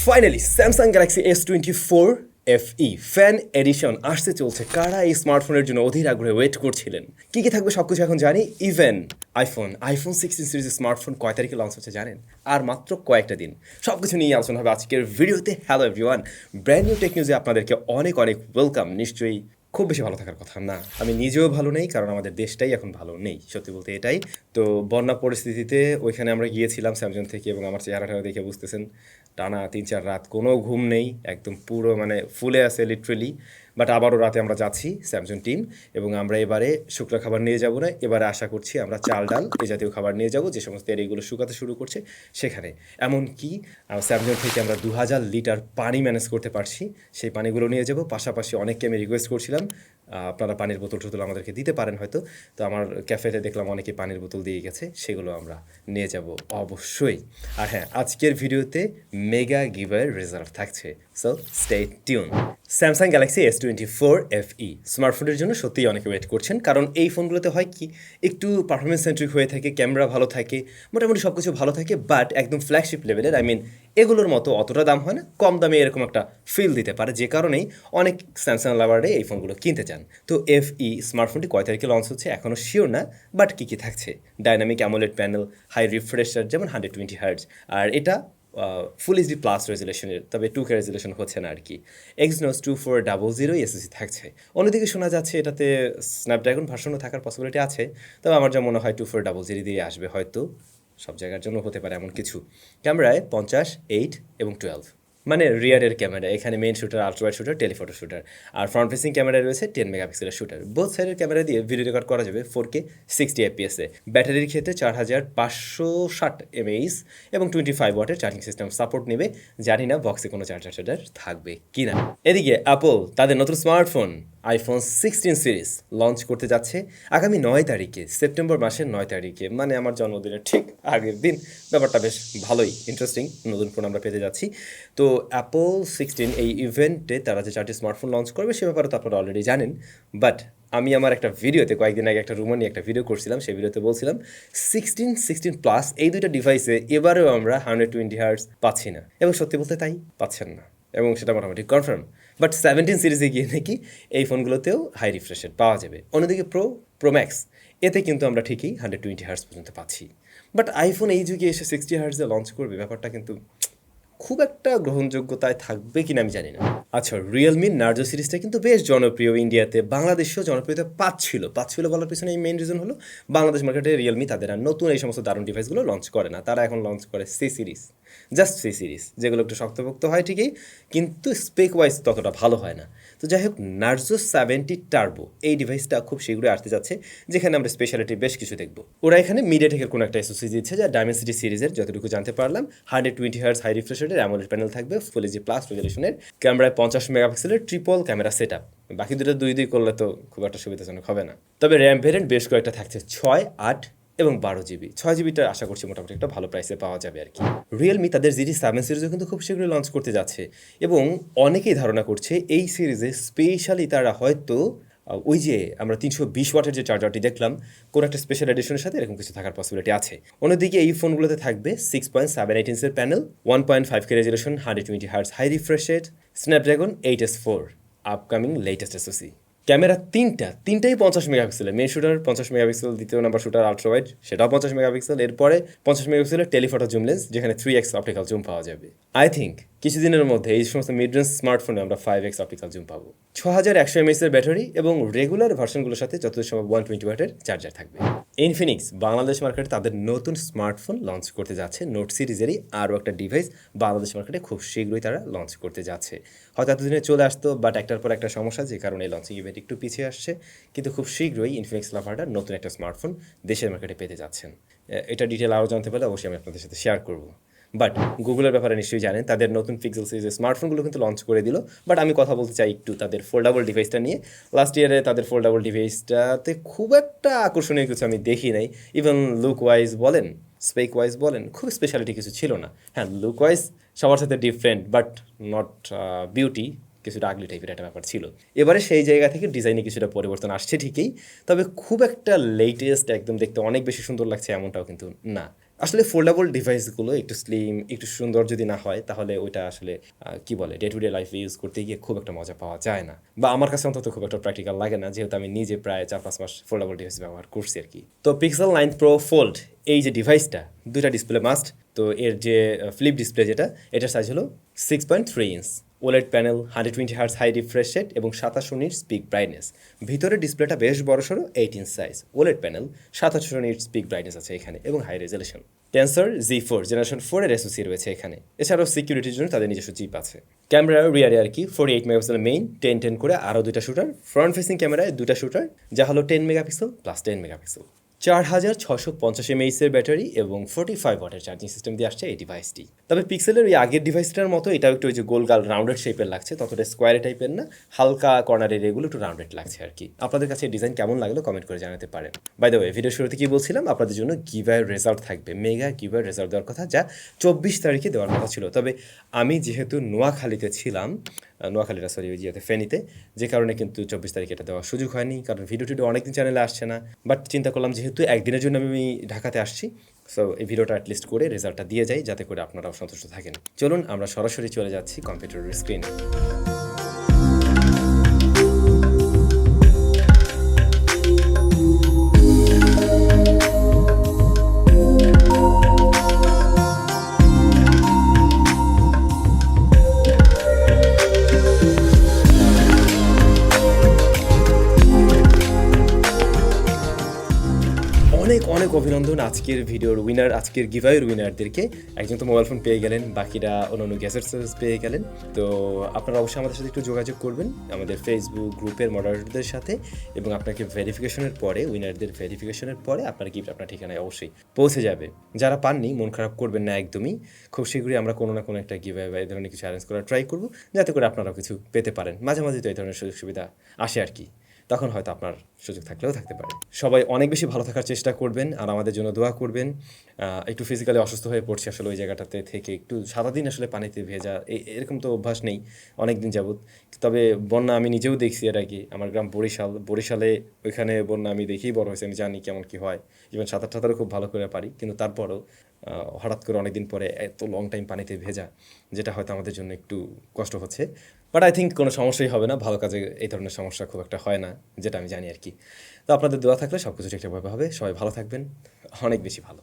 Finally Samsung Galaxy S24 FE fan addition আসতে চলছে। কারা এই স্মার্টফোনের জন্য অধীর আগ্রহে ওয়েট করছিলেন? কি কি থাকবে সবকিছু এখন জানি। ইভেন আইফোন 16 সিরিজের স্মার্টফোন কয় তারিখে লঞ্চ হচ্ছে জানেন? আর মাত্র কয়েকটা দিন। সবকিছু নিয়ে আলোচনা হবে আজকের ভিডিওতে। Hello everyone, brand new tech নিউজে আপনাদেরকে অনেক অনেক ওয়েলকাম। নিশ্চয়ই খুব বেশি ভালো থাকার কথা না, আমি নিজেও ভালো নেই, কারণ আমাদের দেশটাই এখন ভালো নেই, সত্যি বলতে এটাই। তো বন্যা পরিস্থিতিতে ওইখানে আমরা গিয়েছিলাম স্যামজন থেকে, এবং আমার চেহারাটা দেখে বুঝতেছেন টানা 3-4 রাত কোনো ঘুম নেই, একদম পুরো মানে ফুলে আছে লিটারেলি। বাট আবারও রাতে আমরা যাচ্ছি স্যামজন টিম, এবং আমরা এবারে শুকনো খাবার নিয়ে যাব না, এবারে আশা করছি আমরা চাল ডাল এই জাতীয় খাবার নিয়ে যাব, যে সমস্ত এরিয়াগুলো শুকাতে শুরু করছে সেখানে। এমনকি স্যামজন থেকে আমরা 2000 লিটার পানি ম্যানেজ করতে পারছি, সেই পানিগুলো নিয়ে যাব। পাশাপাশি অনেককে আমি রিকোয়েস্ট করছিলাম আপনারা পানির বোতল টোতল আমাদেরকে দিতে পারেন হয়তো, তো আমার ক্যাফেতে দেখলাম অনেকে পানির বোতল দিয়ে গেছে, সেগুলো আমরা নিয়ে যাব অবশ্যই। আর হ্যাঁ, আজকের ভিডিওতে মেগা গিভওয়ের রেজাল্ট থাকছে, so stay tune. Samsung Galaxy S24 FE স্মার্টফোনের জন্য সত্যিই অনেকে ওয়েট করছেন, কারণ এই ফোনগুলোতে হয় কি, একটু পারফরমেন্স সেন্ট্রিক হয়ে থাকে, ক্যামেরা ভালো থাকে, মোটামুটি সব কিছু ভালো থাকে, বাট একদম ফ্ল্যাগশিপ লেভেলের, এগুলোর মতো অতটা দাম হয় না, কম দামে এরকম একটা ফিল দিতে পারে, যে কারণেই অনেক স্যামসাং লাভারে এই ফোনগুলো কিনতে চান। তো FE স্মার্টফোনটি কয় তারিখে লঞ্চ হচ্ছে এখনও শিওর না, বাট কী কী থাকছে: dynamic AMOLED panel, high refresher যেমন 120 হার্টজ, আর এটা ফুল এইচডি প্লাস রেজুলেশনের, তবে 2K রেজুলেশন হচ্ছে না আর কি। Exynos 2400 এসএসডি থাকছে। অন্যদিকে শোনা যাচ্ছে এটাতে স্ন্যাপড্রাগন ভার্সনও থাকার পসিবিলিটি আছে, তবে আমার যা মনে হয় 2400 দিয়ে আসবে হয়তো, সব জায়গার জন্য হতে পারে এমন কিছু। ক্যামেরায় 50, 8 এবং 12, মানে রিয়ারের ক্যামেরা, এখানে main shooter, ultrawide shooter, telephoto shooter, আর ফ্রন্ট ফেসিং ক্যামেরায় রয়েছে 10 মেগাপিক্সেলের শুটার। বোথ সাইডের ক্যামেরা দিয়ে ভিডিও রেকর্ড করা যাবে 4K 60 FPS-এ। ব্যাটারির ক্ষেত্রে 4560 mAh এবং 25 ওয়াটের চার্জিং সিস্টেম সাপোর্ট নেবে। জানি না বক্সে কোনো চার্জার থাকবে কিনা। এদিকে অ্যাপল তাদের নতুন স্মার্টফোন iPhone 16 সিরিজ লঞ্চ করতে যাচ্ছে আগামী 9 তারিখে, সেপ্টেম্বর মাসের 9 তারিখে, মানে আমার জন্মদিনের ঠিক আগের দিন। ব্যাপারটা বেশ ভালোই ইন্টারেস্টিং, নতুন ফোন আমরা পেতে যাচ্ছি। তো অ্যাপল 16 এই ইভেন্টে তারা যে 4টি স্মার্টফোন লঞ্চ করবে সে ব্যাপারে তো আপনারা অলরেডি জানেন, বাট আমি আমার একটা ভিডিওতে কয়েকদিন আগে একটা রুমার নিয়ে একটা ভিডিও করছিলাম, সেই ভিডিওতে বলছিলাম 16 প্লাস এই দুইটা ডিভাইসে এবারেও আমরা 120 হার্টজ পাচ্ছি না, এবং সত্যি বলতে তাই পাচ্ছেন না, এবং সেটা মোটামুটি কনফার্ম। বাট 17 সিরিজে গিয়ে নাকি এই ফোনগুলোতেও হাই রিফ্রেশ পাওয়া যাবে। অন্যদিকে প্রো ম্যাক্স এতে কিন্তু আমরা ঠিকই 120 হার্টজ পর্যন্ত পাচ্ছি। বাট আইফোন এই যুগে এসে 60 হার্টজে লঞ্চ করবে, ব্যাপারটা কিন্তু খুব একটা গ্রহণযোগ্যতায় থাকবে কিনা আমি জানি না। আচ্ছা, রিয়েলমির নার্জো সিরিজটা কিন্তু বেশ জনপ্রিয় ইন্ডিয়াতে, বাংলাদেশেও জনপ্রিয়তা পাচ্ছিল বলার পিছনে এই মেইন রিজন হলো বাংলাদেশ মার্কেটে রিয়েলমি তাদের আর নতুন এই সমস্ত দারুণ ডিভাইসগুলো লঞ্চ করে না, তারা এখন লঞ্চ করে C series, just C series, যেগুলো একটু শক্তপোক্ত হয় ঠিকই, কিন্তু স্পেক ওয়াইজ ততটা ভালো হয় না। তো যাই হোক, নার্জো 70 টার্বো এই ডিভাইসটা খুব শীঘ্রই আসতে যাচ্ছে, যেখানে আমরা স্পেশালিটি বেশ কিছু দেখবো। ওরা এখানে মিডিয়াটেকের কোনো একটা এসওসি দিচ্ছে, যা ডায়মেন্সিটি সিরিজের, যতটুকু জানতে পারলাম 120 হার্টজ হাই রিফ্রেশের অ্যামোলেড প্যানেল থাকবে, ফুল এইচডি প্লাস রেজুলেশনের, ক্যামেরায় 50 মেগাপিক্সেলের ট্রিপল ক্যামেরা সেট আপ। বাকি দুটো দুই করলে তো খুব একটা সুবিধাজনক হবে না। তবে র্যাম ভেরিয়েন্ট বেশ কয়েকটা থাকছে, 6, 8 এবং 12 GB। 6 GBটা আশা করছি মোটামুটি একটা ভালো প্রাইসে পাওয়া যাবে আর কি। রিয়েলমি তাদের GT7 সিরিজও কিন্তু খুব শীঘ্রই লঞ্চ করতে যাচ্ছে, এবং অনেকেই ধারণা করছে এই সিরিজে স্পেশালি তারা হয়তো ওই যে আমরা 320 ওয়াটের যে চার্জারটি দেখলাম, কোনো একটা স্পেশাল এডিশনের সাথে এরকম কিছু থাকার পসিবিলিটি আছে। অন্যদিকে এই ফোনগুলোতে থাকবে 6.78 ইঞ্চের panel, 1.5K resolution, 120 hertz high refreshed, Snapdragon 8S4 upcoming latest SoC. Camera তিনটাই 50 মেগাপিক্সেলের, মেন শুটার 50 মেগাপিক্সেল, দ্বিতীয় নাম্বার শুটার আলট্রাওয়াইড সেটাও 50 মেগাপিক্সেল, এরপরে 50 মেগাপিক্সেলের টেলিফটো জুম লেন্স, যেখানে 3x অপটিক্যাল জুম পাওয়া যাবে। আই থিঙ্ক কিছুদিনের মধ্যে এই সমস্ত মিড রেঞ্জ স্মার্টফোনে আমরা 5x অপটিক্যাল জুম পাবো। 6100 mAh এর ব্যাটারি, এবং রেগুলার ভার্সনগুলোর সাথে যতদূর সম্ভব 120 ওয়াটের চার্জার থাকবে। ইনফিনিক্স বাংলাদেশ মার্কেটে তাদের নতুন স্মার্টফোন লঞ্চ করতে যাচ্ছে, নোট সিরিজেরই আরও একটা ডিভাইস বাংলাদেশ মার্কেটে খুব শীঘ্রই তারা লঞ্চ করতে যাচ্ছে। হয়তো এতদিনে চলে আসতো, বাট একটার পর একটা সমস্যা, যে কারণে এই লঞ্চিং ইভেন্ট একটু পিছিয়ে আসছে, কিন্তু খুব শীঘ্রই ইনফিনিক্স লাভারটা নতুন একটা স্মার্টফোন দেশের মার্কেটে পেতে যাচ্ছেন। এটা ডিটেল আরও জানতে পারলে অবশ্যই আমি আপনাদের সাথে শেয়ার করবো। বাট গুগলের ব্যাপারে নিশ্চয়ই জানেন, তাদের নতুন পিক্সেল সিরিজের স্মার্টফোনগুলো কিন্তু লঞ্চ করে দিল, বাট আমি কথা বলতে চাই একটু তাদের ফোল্ডাবল ডিভাইসটা নিয়ে। লাস্ট ইয়ারে তাদের ফোল্ডাবল ডিভাইসটাতে খুব একটা আকর্ষণীয় কিছু আমি দেখি নাই, ইভেন লুক ওয়াইজ বলেন, স্পেক ওয়াইজ বলেন, খুব স্পেশালিটি কিছু ছিল না। হ্যাঁ, লুক ওয়াইজ সবার সাথে ডিফারেন্ট, বাট নট বিউটি, কিছুটা আগলি টাইপের একটা ব্যাপার ছিল। এবারে সেই জায়গা থেকে ডিজাইনে কিছুটা পরিবর্তন আসছে ঠিকই, তবে খুব একটা লেটেস্ট একদম দেখতে অনেক বেশি সুন্দর লাগছে এমনটাও কিন্তু না। আসলে ফোল্ডেবল ডিভাইসগুলো একটু স্লিম একটু সুন্দর যদি না হয় তাহলে ওইটা আসলে কি বলে ডে টু ডে লাইফে ইউজ করতে গিয়ে খুব একটা মজা পাওয়া যায় না, বা আমার কাছে অন্তত খুব একটা প্র্যাকটিক্যাল লাগে না, যেহেতু আমি নিজে প্রায় 4-5 মাস ফোল্ডেবল ডিভাইস ব্যবহার করছি আর কি। তো পিক্সেল 9 প্রো ফোল্ড এই যে ডিভাইসটা, দুইটা ডিসপ্লে মাস্ট। তো এর যে ফ্লিপ ডিসপ্লে যেটা, এটার সাইজ হলো 6.3 inch, OLED panel, 120 hertz high refresh rate এবং 27 নিটস পিক ব্রাইটনেস। ভিতরের ডিসপ্লেটা বেশ বড়সড়, 8 inch size, OLED panel, 27 nits pick brightness আছে এখানে এবং high resolution. Tensor Z4 generation 4 এর এসওসি রয়েছে এখানে। এছাড়াও সিকিউরিটির জন্য তাদের নিজস্ব চিপ আছে। ক্যামেরা রিয়ারে আর কি 48 মেগাপিক্সেল মেইন, 10-10 করে আরও দুইটা শুটার। ফ্রন্ট ফেসিং ক্যামেরায় দুইটা শুটার, যা হলো 10 megapixel plus 10 megapixel. 4650 mAh battery এবং 45 ওয়াটের চার্জিং সিস্টেম দিয়ে আসছে এই ডিভাইসটি। তবে পিক্সেলের ওই আগের ডিভাইসটার মতো এটাও একটু ওই যে গোলগাল রাউন্ডেড শেপের লাগছে, ততটা স্কোয়ার টাইপের না, হালকা কর্নারের এগুলো একটু রাউন্ডেড লাগছে আর কি। আপনাদের কাছে ডিজাইন কেমন লাগলো কমেন্ট করে জানাতে পারেন। বাই দ্য ওয়ে, ভিডিও শুরুতে কি বলছিলাম, আপনাদের জন্য গিভঅ্যাওয়ের রেজাল্ট থাকবে, মেগা গিভঅ্যাওয়ের রেজাল্ট দেওয়ার কথা, যা 24 তারিখে দেওয়ার কথা ছিল। তবে আমি যেহেতু নোয়াখালীতে ছিলাম, নোয়াখালীটা সরি ওই জিয়াতে ফেনীতে, যে কারণে কিন্তু 24 তারিখে এটা দেওয়ার সুযোগ হয়নি, কারণ ভিডিও টিডিও অনেকদিন চ্যানেলে আসছে না। বাট চিন্তা করলাম যেহেতু একদিনের জন্য আমি ঢাকাতে আসছি, সো এই ভিডিওটা অ্যাটলিস্ট করে রেজাল্টটা দিয়ে যাই, যাতে করে আপনারাও সন্তুষ্ট থাকেন। চলুন আমরা সরাসরি চলে যাচ্ছি কম্পিউটারের স্ক্রিনে। অনেক অনেক অভিনন্দন আজকের ভিডিওর উইনার, আজকের গিভঅ্যাওয়ের উইনারদেরকে। একজন তো মোবাইল ফোন পেয়ে গেলেন, বাকিরা অন্যান্য গ্যাজেটস পেয়ে গেলেন। তো আপনারা অবশ্যই আমাদের সাথে একটু যোগাযোগ করবেন আমাদের ফেসবুক গ্রুপের মডারেটরদের সাথে, এবং আপনাকে ভেরিফিকেশনের পরে, উইনারদের ভেরিফিকেশনের পরে আপনার গিফট আপনার ঠিকানায় অবশ্যই পৌঁছে যাবে। যারা পাননি মন খারাপ করবেন না একদমই, খুব শীঘ্রই আমরা কোনো না কোনো একটা গিভঅ্যাওয়ে বা এই ধরনের কিছু অ্যারেঞ্জ করার ট্রাই করবো, যাতে করে আপনারাও কিছু পেতে পারেন। মাঝে মাঝে তো এই ধরনের সুযোগ সুবিধা আসে আর কি, তখন হয়তো আপনার সুযোগ থাকলেও থাকতে পারে। সবাই অনেক বেশি ভালো থাকার চেষ্টা করবেন আর আমাদের জন্য দোয়া করবেন। একটু ফিজিক্যালি অসুস্থ হয়ে পড়ছি আসলে ওই জায়গাটাতে থেকে, একটু সারাদিন আসলে পানিতে ভেজা, এরকম তো অভ্যাস নেই অনেক দিন যাবৎ। তবে বন্যা আমি নিজেও দেখছি এর আগে, আমার গ্রাম বরিশালে ওইখানে বন্যা আমি দেখেই বড় হয়েছে, আমি জানি কেমন কী হয়। ইভেন সাঁতারও খুব ভালো করে পারি, কিন্তু তারপরও হঠাৎ করে অনেকদিন পরে এত লং টাইম পানিতে ভেজা, যেটা হয়তো আমাদের জন্য একটু কষ্ট হচ্ছে। বাট আই থিঙ্ক কোনো সমস্যাই হবে না, ভালো কাজে এই ধরনের সমস্যা খুব একটা হয় না, যেটা আমি জানি আর কি। তো আপনাদের দোয়া থাকলে সব কিছু ঠিকঠাকভাবে হবে। সবাই ভালো থাকবেন, অনেক বেশি ভালো।